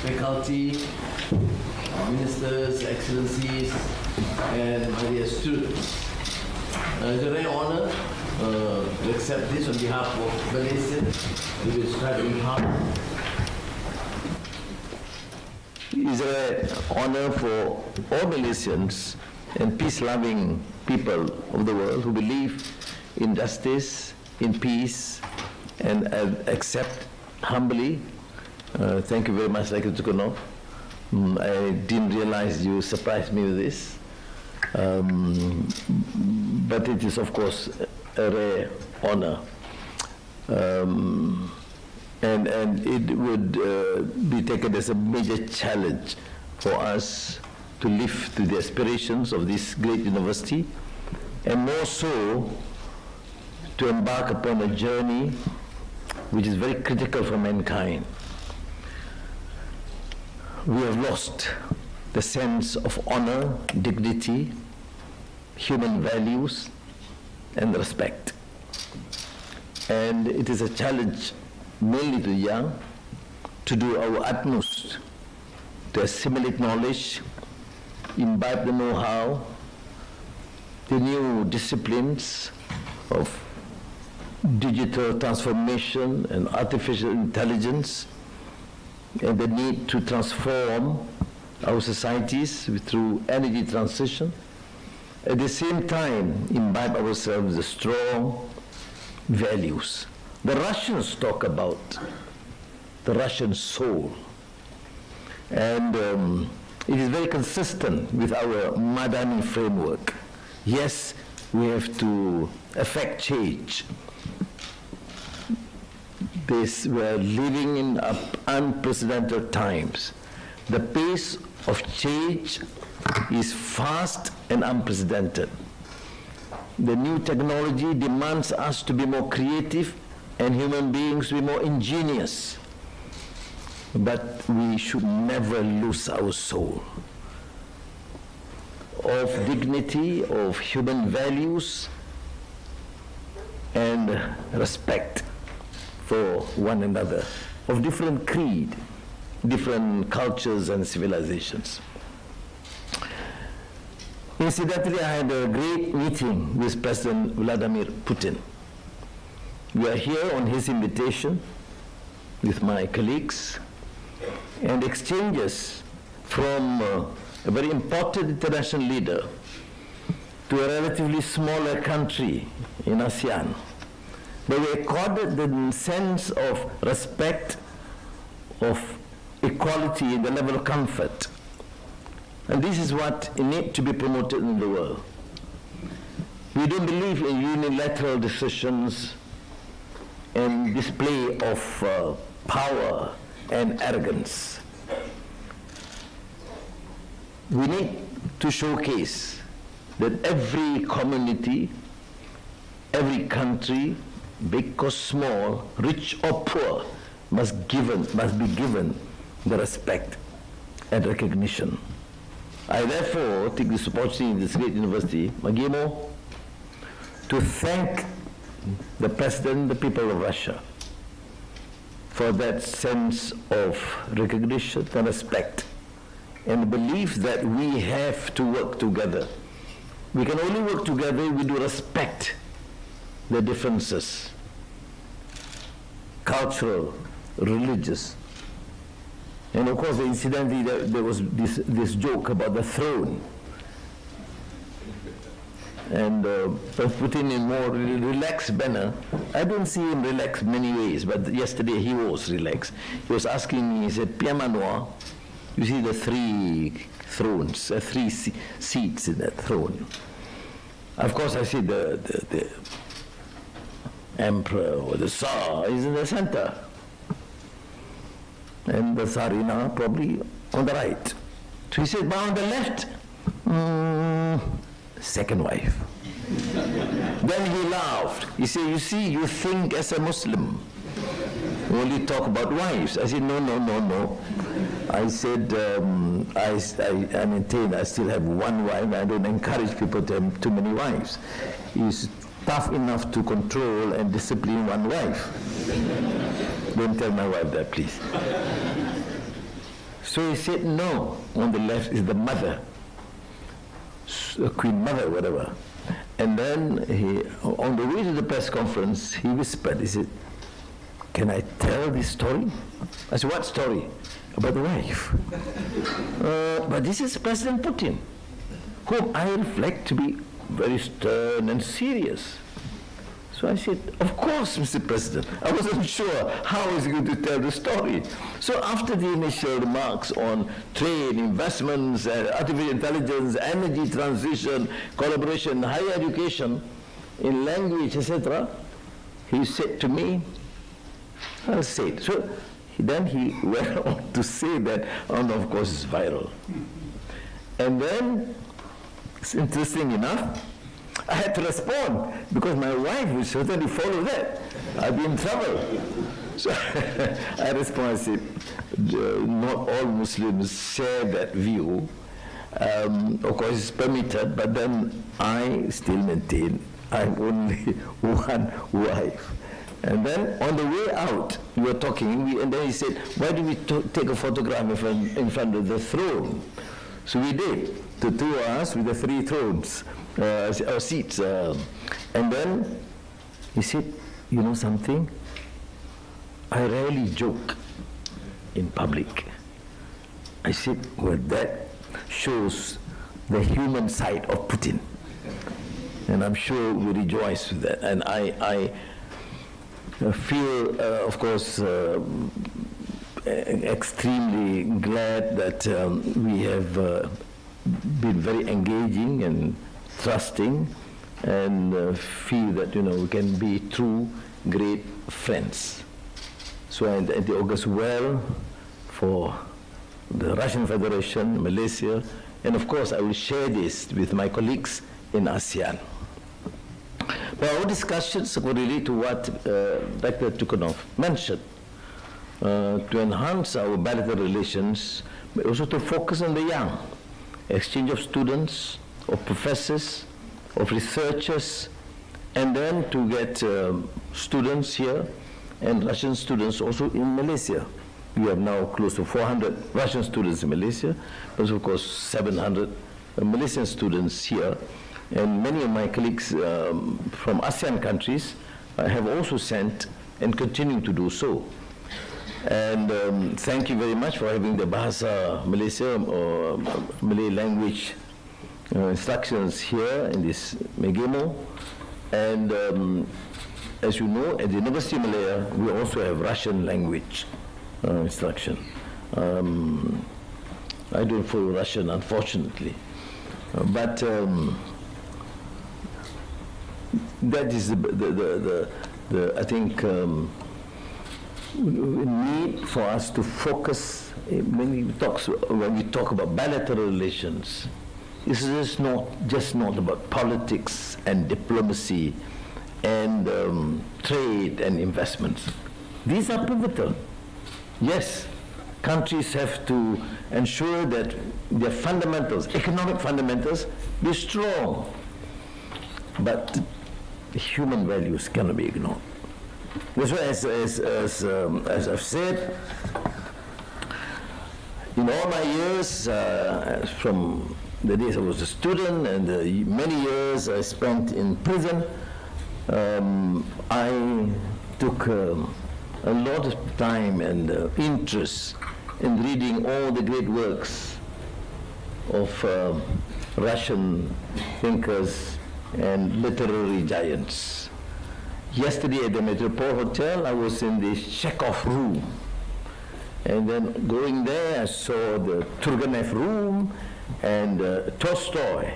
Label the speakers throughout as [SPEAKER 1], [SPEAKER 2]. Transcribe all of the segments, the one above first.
[SPEAKER 1] faculty, ministers, excellencies, and my dear students. It's a rare honor to accept this on behalf of Malaysia, who is striving hard. It's an honor for all Malaysians and peace-loving people of the world who believe in justice, in peace, and accept humbly. Thank you very much, Rakyat Tukono. I didn't realize you surprised me with this. But it is, of course, a rare honor. And it would be taken as a major challenge for us to live to the aspirations of this great university, and more so to embark upon a journey which is very critical for mankind. We have lost the sense of honor, dignity, human values, and respect. And it is a challenge mainly to the young to do our utmost to assimilate knowledge, imbibe the know-how, the new disciplines of digital transformation and artificial intelligence, and the need to transform our societies through energy transition. At the same time, imbibe ourselves with strong values. The Russians talk about the Russian soul, and it is very consistent with our Madani framework. Yes, we have to effect change. We are living in unprecedented times. The pace of change is fast and unprecedented. The new technology demands us to be more creative and human beings to be more ingenious. But we should never lose our soul of dignity, of human values, and respect for one another, of different creed, different cultures and civilizations. Incidentally, I had a great meeting with President Vladimir Putin. We are here on his invitation with my colleagues, and exchanges from a very important international leader to a relatively smaller country in ASEAN. But we accorded the sense of respect, of equality in the level of comfort. And this is what needs to be promoted in the world. We don't believe in unilateral decisions and display of power and arrogance. We need to showcase that every community, every country, big or small, rich or poor, must be given the respect and recognition. I therefore take this opportunity in this great university, Magimo, to thank the President, the people of Russia, for that sense of recognition and respect, and belief that we have to work together. We can only work together if we do respect the differences, cultural, religious. And of course, incidentally, there was this joke about the throne. And Putin in more relaxed manner. I don't see him relaxed many ways, but yesterday he was relaxed. He was asking me, he said, Pierre Manoir, you see the three thrones, three seats in that throne. Of course, I see the emperor or the Tsar is in the center. And the Tsarina probably on the right. So he said, but on the left, second wife. Then he laughed. He said, you see, you think as a Muslim, you only talk about wives. I said, no. I said, I maintain I still have one wife. I don't encourage people to have too many wives. He's tough enough to control and discipline one wife. Don't tell my wife that, please. So he said, no, on the left is the mother, Queen Mother, whatever. And then he, on the way to the press conference, he whispered, he said, can I tell this story? I said, what story? About the wife. But this is President Putin, whom I reflect to be very stern and serious. So I said, of course, Mr. President. I wasn't sure how he's going to tell the story. So after the initial remarks on trade, investments, artificial intelligence, energy transition, collaboration, higher education, in language, etc., he said to me, I'll say it. So then he went on to say that, oh no, of course it's viral. And then, it's interesting enough, I had to respond because my wife would certainly follow that. I'd be in trouble. So I responded, not all Muslims share that view. Of course, it's permitted, but then I still maintain I'm only one wife. And then on the way out, we were talking, and then he said, why do we take a photograph in front of the throne? So we did, the two of us with the 3 thrones, or seats. And then he said, you know something? I rarely joke in public. I said, well, that shows the human side of Putin. And I'm sure we rejoice with that. And I feel, of course, extremely glad that we have been very engaging and trusting, and feel that we can be true great friends. So it augurs well for the Russian Federation, Malaysia, and of course I will share this with my colleagues in ASEAN. But our discussions will relate to what Dr. Tukunov mentioned, to enhance our bilateral relations, but also to focus on the young, exchange of students, of professors, of researchers, and then to get students here and Russian students also in Malaysia. We have now close to 400 Russian students in Malaysia, but of course 700 Malaysian students here. And many of my colleagues from ASEAN countries have also sent and continue to do so. And thank you very much for having the Bahasa Malaysia or Malay language instructions here in this Megemo. And as you know, at the University of Malaya, we also have Russian language instruction. I don't follow Russian, unfortunately. But that is the I think, need for us to focus when we talk about bilateral relations. This is just not about politics and diplomacy and trade and investments. These are pivotal. Yes, countries have to ensure that their fundamentals, economic fundamentals, be strong. But human values cannot be ignored. That's why, as I've said, in all my years, from the days I was a student and the many years I spent in prison, I took a lot of time and interest in reading all the great works of Russian thinkers and literary giants. Yesterday at the Metropole Hotel, I was in the Chekhov room. And then going there, I saw the Turgenev room and Tolstoy.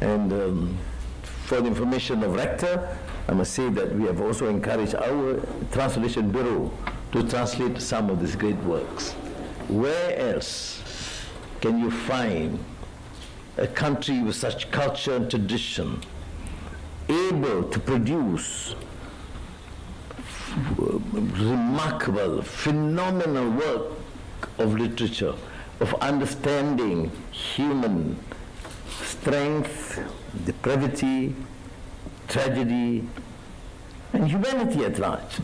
[SPEAKER 1] And for the information of Rector, I must say that we have also encouraged our translation bureau to translate some of these great works. Where else can you find a country with such culture and tradition able to produce remarkable, phenomenal work of literature, of understanding human strength, depravity, tragedy, and humanity at large?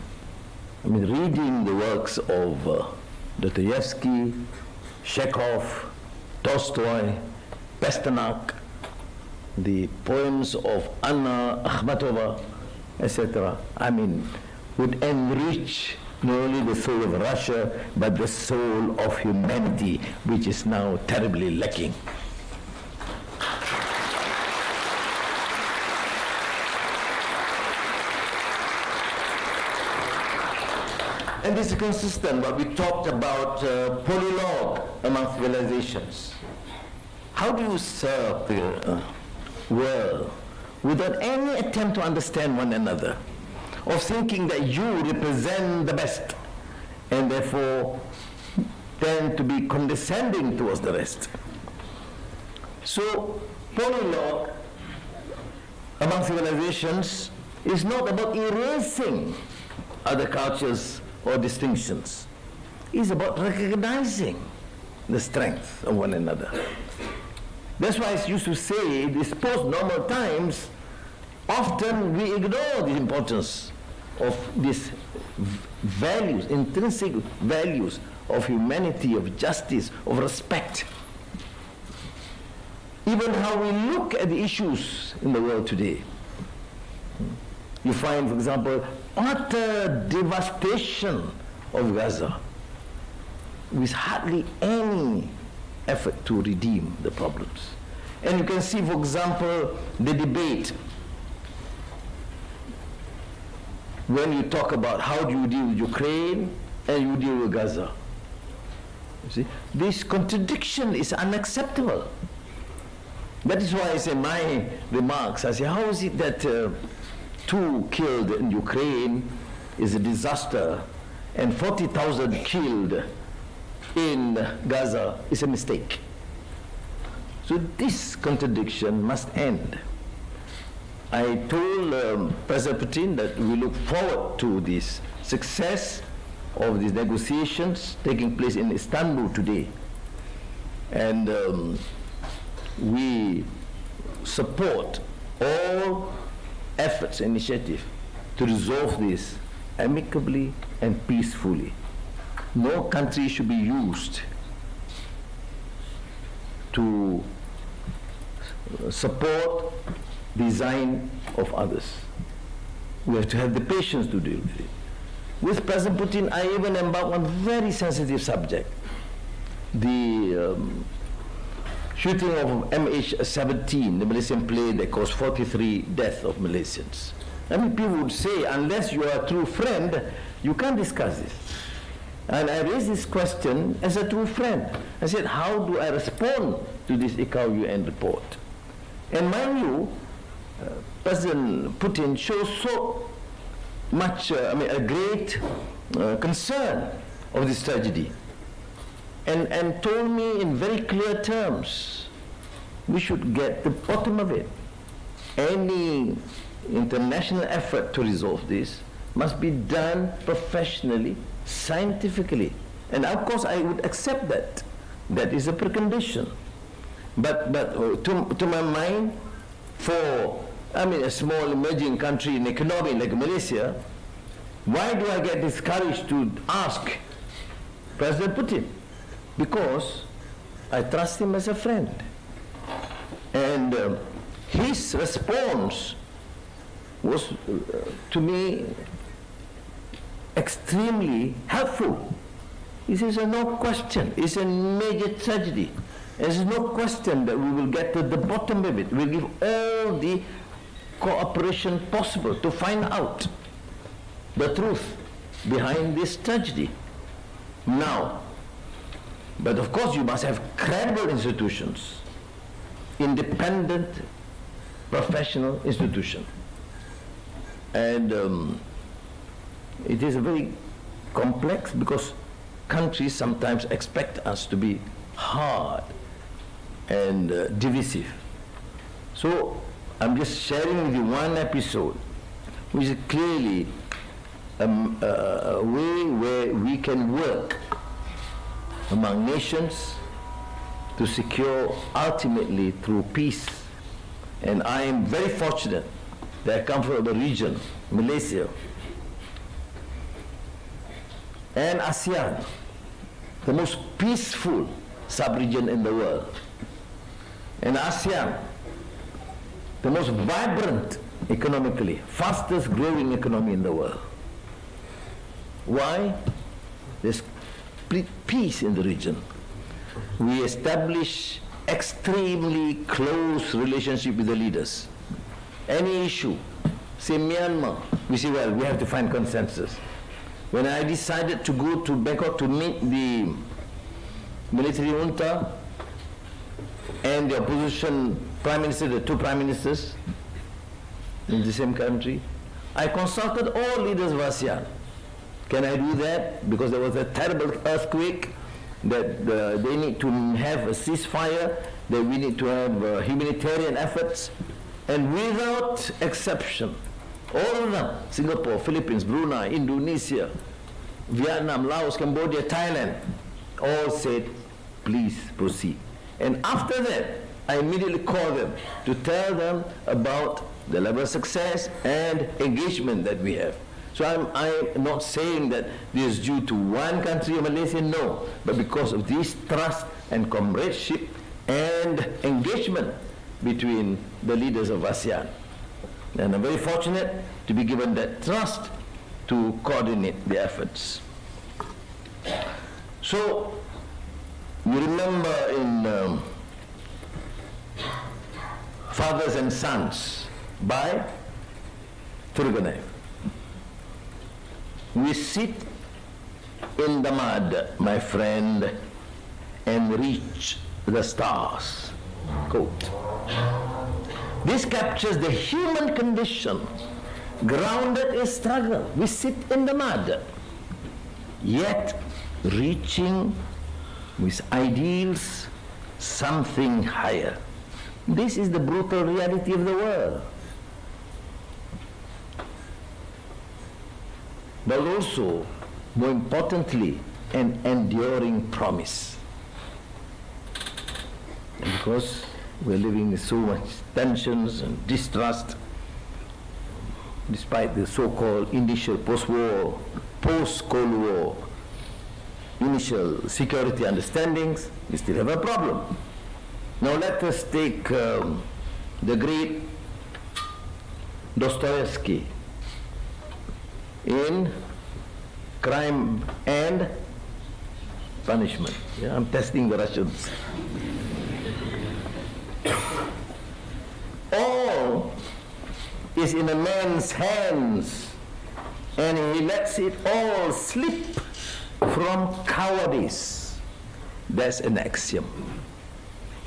[SPEAKER 1] I mean, reading the works of Dostoevsky, Chekhov, Tolstoy, Pasternak, the poems of Anna Akhmatova, etc. I mean, would enrich not only the soul of Russia, but the soul of humanity, which is now terribly lacking. And this is consistent what we talked about polylogue among civilizations. How do you serve the world without any attempt to understand one another, of thinking that you represent the best and therefore tend to be condescending towards the rest? So polylogue among civilizations is not about erasing other cultures or distinctions. It's about recognizing the strength of one another. That's why I used to say, in these post-normal times, often we ignore the importance of these values, intrinsic values of humanity, of justice, of respect. Even how we look at the issues in the world today. You find, for example, utter devastation of Gaza with hardly any effort to redeem the problems. And you can see, for example, the debate when you talk about how do you deal with Ukraine and you deal with Gaza. You see, this contradiction is unacceptable. That is why I say my remarks, I say, how is it that 2 killed in Ukraine is a disaster and 40,000 killed in Gaza is a mistake? So this contradiction must end. I told President Putin that we look forward to this success of these negotiations taking place in Istanbul today. And we support all efforts, initiative to resolve this amicably and peacefully. No country should be used to support design of others. We have to have the patience to deal with it. With President Putin, I even embarked on a very sensitive subject. The shooting of MH17, the Malaysian plane that caused 43 deaths of Malaysians. I mean, people would say, unless you are a true friend, you can't discuss this. And I raised this question as a true friend. I said, how do I respond to this ICAO UN report? And mind you, President Putin shows so much, a great concern of this tragedy. And told me in very clear terms, we should get the bottom of it. Any international effort to resolve this must be done professionally, scientifically. And of course I would accept that. That is a precondition. But to my mind, for a small emerging country in economy like Malaysia, why do I get this courage to ask President Putin? Because I trust him as a friend. And his response was, to me, extremely helpful. He says, no question, it's a major tragedy. There's no question that we will get to the bottom of it. We'll give all the cooperation possible to find out the truth behind this tragedy. Now, but of course you must have credible institutions, independent, professional institution. And it is very complex because countries sometimes expect us to be hard and divisive. So I'm just sharing with you one episode, which is clearly a way where we can work among nations to secure ultimately through peace. And I am very fortunate that I come from the region, Malaysia, and ASEAN, the most peaceful sub-region in the world. And ASEAN, the most vibrant economically, fastest growing economy in the world. Why? There's peace in the region. We establish extremely close relationship with the leaders. Any issue, say Myanmar, we say, well, we have to find consensus. When I decided to go to Bangkok to meet the military junta and the opposition prime minister, the two prime ministers in the same country, I consulted all leaders of ASEAN. Can I do that? Because there was a terrible earthquake, that they need to have a ceasefire, that we need to have humanitarian efforts, and without exception, all of them, Singapore, Philippines, Brunei, Indonesia, Vietnam, Laos, Cambodia, Thailand, all said, please proceed. And after that, I immediately called them to tell them about the level of success and engagement that we have. So I'm not saying that this is due to one country of Malaysia, no, but because of this trust and comradeship and engagement between the leaders of ASEAN. And I'm very fortunate to be given that trust to coordinate the efforts. So, you remember in Fathers and Sons by Turgenev. We sit in the mud, my friend, and reach the stars. Quote. This captures the human condition, grounded in struggle. We sit in the mud, yet reaching with ideals something higher. This is the brutal reality of the world. But also, more importantly, an enduring promise. And because we're living with so much tensions and distrust, despite the so-called initial post-war, post-Cold War, initial security understandings, we still have a problem. Now let us take the great Dostoevsky in Crime and Punishment. Yeah, I'm testing the Russians. All is in a man's hands, and he lets it all slip from cowardice. That's an axiom.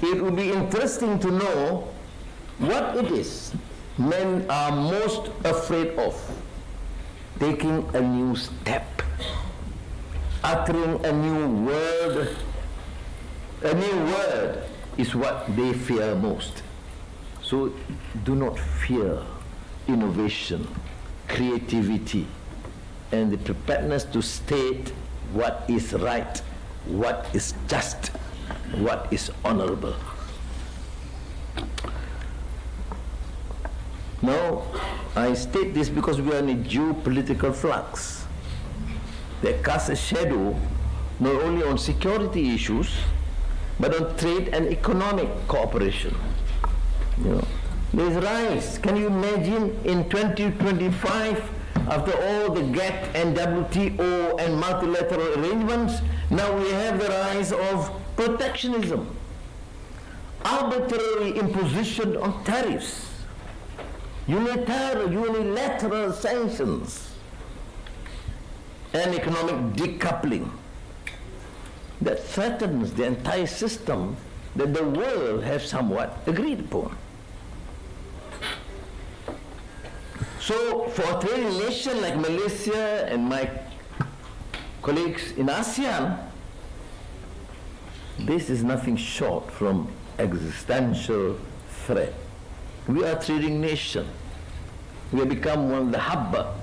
[SPEAKER 1] It would be interesting to know what it is men are most afraid of. Taking a new step, uttering a new word. A new word is what they fear most. So do not fear innovation, creativity, and the preparedness to state what is right, what is just, what is honorable. Now, I state this because we are in a geopolitical flux that casts a shadow not only on security issues, but on trade and economic cooperation. You know, there's rise. Can you imagine in 2025, after all the GATT and WTO and multilateral arrangements, now we have the rise of protectionism, arbitrary imposition on tariffs, unilateral sanctions, and economic decoupling that threatens the entire system that the world has somewhat agreed upon. So for a trading nation like Malaysia and my colleagues in ASEAN, this is nothing short from existential threat. We are a trading nation. We have become one of the hub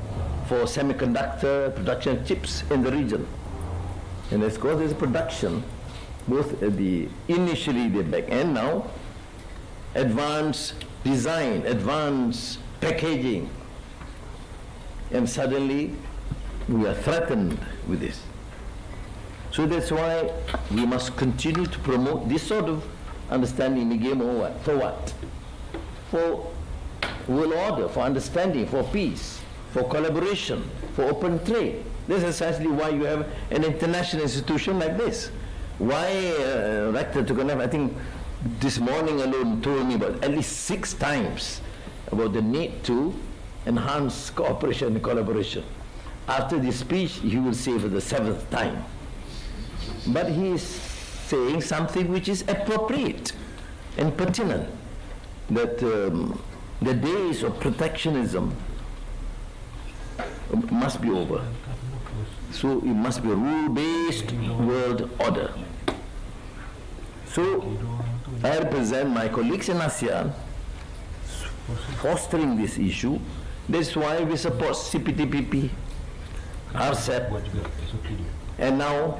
[SPEAKER 1] for semiconductor production chips in the region. And of course there's production, both at the initially the back end now, advanced design, advanced packaging, and suddenly we are threatened with this. So that's why we must continue to promote this sort of understanding in the game, or what? For what? For world order, for understanding, for peace, for collaboration, for open trade. This is essentially why you have an international institution like this. Why Rector Tukanaf, I think this morning alone, told me about at least 6 times about the need to enhance cooperation and collaboration. After this speech, he will say for the 7th time. But he is saying something which is appropriate and pertinent, that the days of protectionism must be over. So it must be a rule-based world order. So I represent my colleagues in ASEAN fostering this issue. That's why we support CPTPP, RCEP, and now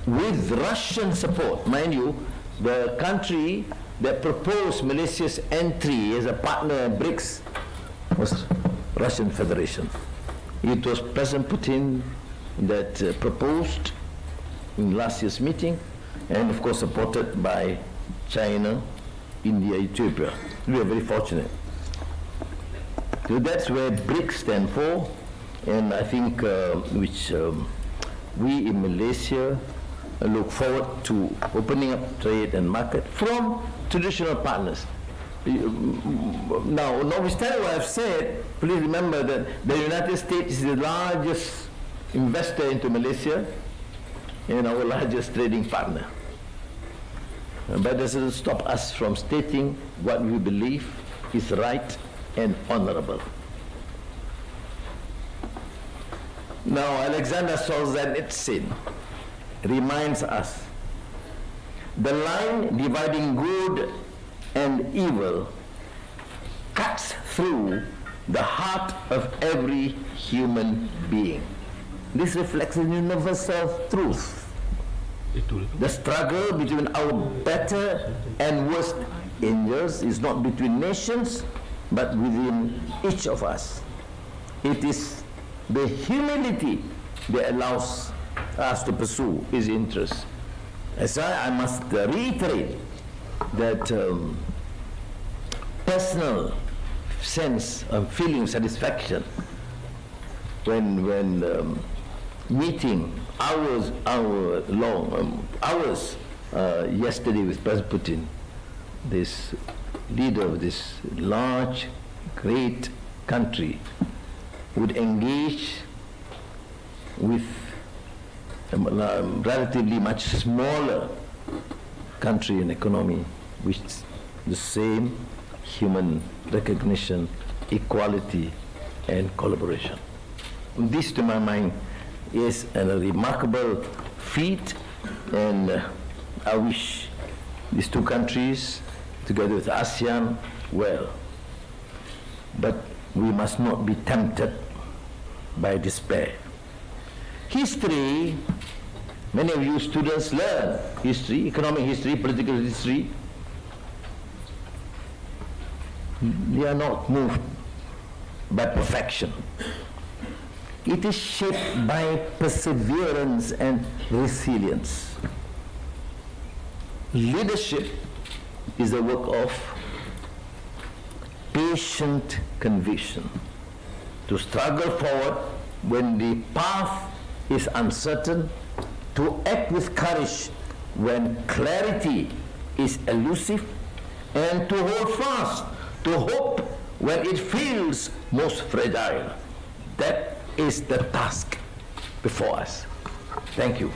[SPEAKER 1] with Russian support. Mind you, the country that proposed Malaysia's entry as a partner in BRICS was Russian Federation. It was President Putin that proposed in last year's meeting, and of course supported by China, India, Ethiopia. We are very fortunate. So that's where BRICS stand for, and I think which we in Malaysia look forward to opening up trade and market from traditional partners. Now, notwithstanding what I've said, please remember that the United States is the largest investor into Malaysia and our largest trading partner. But that doesn't stop us from stating what we believe is right and honorable. Now, Alexander Solzhenitsyn reminds us the line dividing good and evil cuts through the heart of every human being. This reflects a universal truth. The struggle between our better and worst angels is not between nations, but within each of us. It is the humility that allows us to pursue his interests. As I must reiterate that personal sense of feeling of satisfaction when meeting hours yesterday with President Putin, this leader of this large, great country, would engage with a relatively much smaller country and economy with the same human recognition, equality, and collaboration. This, to my mind, is a remarkable feat, and I wish these two countries, together with ASEAN, well. But we must not be tempted by despair. History, many of you students learn history, economic history, political history. They are not moved by perfection. It is shaped by perseverance and resilience. Leadership is the work of patient conviction, to struggle forward when the path is uncertain, to act with courage when clarity is elusive, and to hold fast to hope when it feels most fragile. That is the task before us. Thank you.